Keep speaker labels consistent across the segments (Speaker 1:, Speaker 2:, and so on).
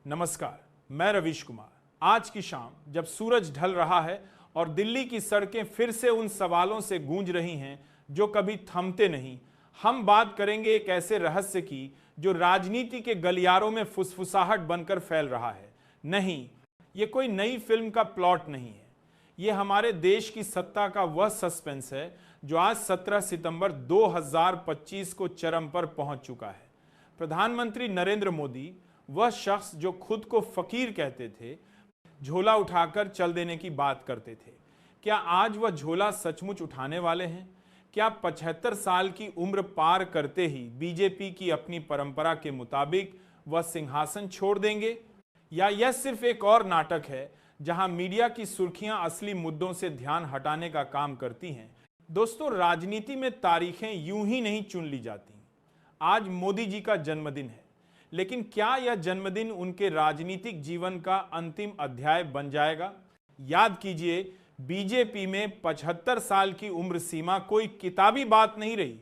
Speaker 1: नमस्कार, मैं रवीश कुमार। आज की शाम जब सूरज ढल रहा है और दिल्ली की सड़कें फिर से उन सवालों से गूंज रही हैं जो कभी थमते नहीं, हम बात करेंगे एक ऐसे रहस्य की जो राजनीति के गलियारों में फुसफुसाहट बनकर फैल रहा है। नहीं, ये कोई नई फिल्म का प्लॉट नहीं है। ये हमारे देश की सत्ता का वह सस्पेंस है जो आज 17 सितंबर 2025 को चरम पर पहुंच चुका है। प्रधानमंत्री नरेंद्र मोदी, वह शख्स जो खुद को फकीर कहते थे, झोला उठाकर चल देने की बात करते थे। क्या आज वह झोला सचमुच उठाने वाले हैं? क्या 75 साल की उम्र पार करते ही बीजेपी की अपनी परंपरा के मुताबिक वह सिंहासन छोड़ देंगे, या यह सिर्फ एक और नाटक है जहां मीडिया की सुर्खियां असली मुद्दों से ध्यान हटाने का काम करती हैं? दोस्तों, राजनीति में तारीखें यूं ही नहीं चुन ली जाती। आज मोदी जी का जन्मदिन है, लेकिन क्या यह जन्मदिन उनके राजनीतिक जीवन का अंतिम अध्याय बन जाएगा? याद कीजिए, बीजेपी में 75 साल की उम्र सीमा कोई किताबी बात नहीं रही।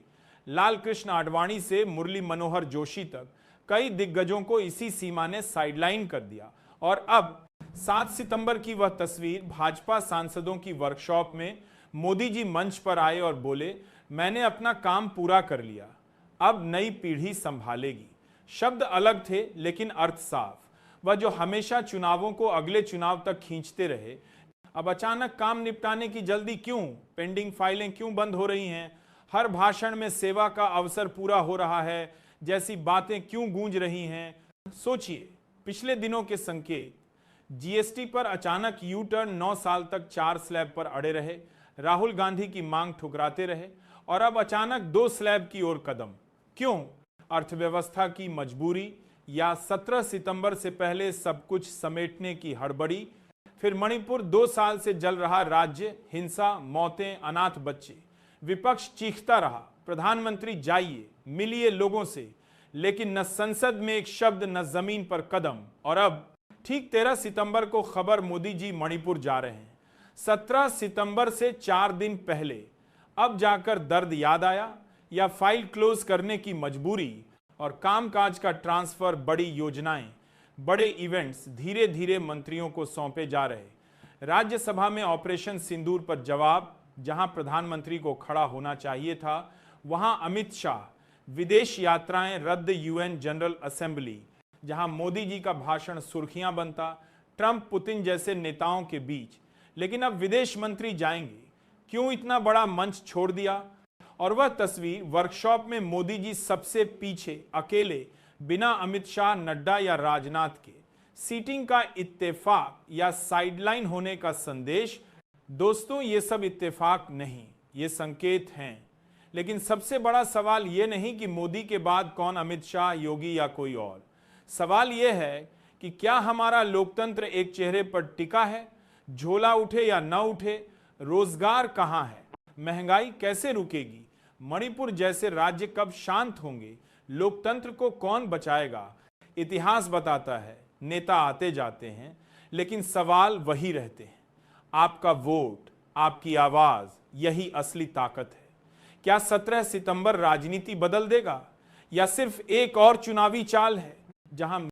Speaker 1: लाल कृष्ण आडवाणी से मुरली मनोहर जोशी तक कई दिग्गजों को इसी सीमा ने साइडलाइन कर दिया। और अब 7 सितंबर की वह तस्वीर, भाजपा सांसदों की वर्कशॉप में मोदी जी मंच पर आए और बोले, मैंने अपना काम पूरा कर लिया, अब नई पीढ़ी संभालेगी। शब्द अलग थे लेकिन अर्थ साफ। वह जो हमेशा चुनावों को अगले चुनाव तक खींचते रहे, अब अचानक काम निपटाने की जल्दी क्यों? पेंडिंग फाइलें क्यों बंद हो रही हैं? हर भाषण में सेवा का अवसर पूरा हो रहा है जैसी बातें क्यों गूंज रही हैं? सोचिए, पिछले दिनों के संकेत, जीएसटी पर अचानक यू टर्न, 9 साल तक 4 स्लैब पर अड़े रहे, राहुल गांधी की मांग ठुकराते रहे, और अब अचानक 2 स्लैब की ओर कदम। क्यों? अर्थव्यवस्था की मजबूरी, या 17 सितंबर से पहले सब कुछ समेटने की हड़बड़ी? फिर मणिपुर, 2 साल से जल रहा राज्य, हिंसा, मौतें, अनाथ बच्चे। विपक्ष चीखता रहा, प्रधानमंत्री जाइए, मिलिए लोगों से, लेकिन न संसद में एक शब्द, न जमीन पर कदम। और अब ठीक 13 सितंबर को खबर, मोदी जी मणिपुर जा रहे हैं। 17 सितंबर से 4 दिन पहले अब जाकर दर्द याद आया, या फाइल क्लोज करने की मजबूरी और कामकाज का ट्रांसफर, बड़ी योजनाएं, बड़े इवेंट्स धीरे धीरे मंत्रियों को सौंपे जा रहे। राज्यसभा में ऑपरेशन सिंदूर पर जवाब, जहां प्रधानमंत्री को खड़ा होना चाहिए था, वहां अमित शाह। विदेश यात्राएं रद्द, यूएन जनरल असेंबली, जहां मोदी जी का भाषण सुर्खियां बनता, ट्रंप पुतिन जैसे नेताओं के बीच। लेकिन अब विदेश मंत्री जाएंगे, क्यों इतना बड़ा मंच छोड़ दिया? और वह तस्वीर, वर्कशॉप में मोदी जी सबसे पीछे, अकेले, बिना अमित शाह, नड्डा या राजनाथ के। सीटिंग का इत्तेफाक या साइडलाइन होने का संदेश? दोस्तों, ये सब इत्तेफाक नहीं, ये संकेत हैं। लेकिन सबसे बड़ा सवाल ये नहीं कि मोदी के बाद कौन, अमित शाह, योगी या कोई और। सवाल यह है कि क्या हमारा लोकतंत्र एक चेहरे पर टिका है? झोला उठे या न उठे, रोजगार कहां है? महंगाई कैसे रुकेगी? मणिपुर जैसे राज्य कब शांत होंगे? लोकतंत्र को कौन बचाएगा? इतिहास बताता है, नेता आते जाते हैं, लेकिन सवाल वही रहते हैं। आपका वोट, आपकी आवाज, यही असली ताकत है। क्या 17 सितंबर राजनीति बदल देगा, या सिर्फ एक और चुनावी चाल है जहां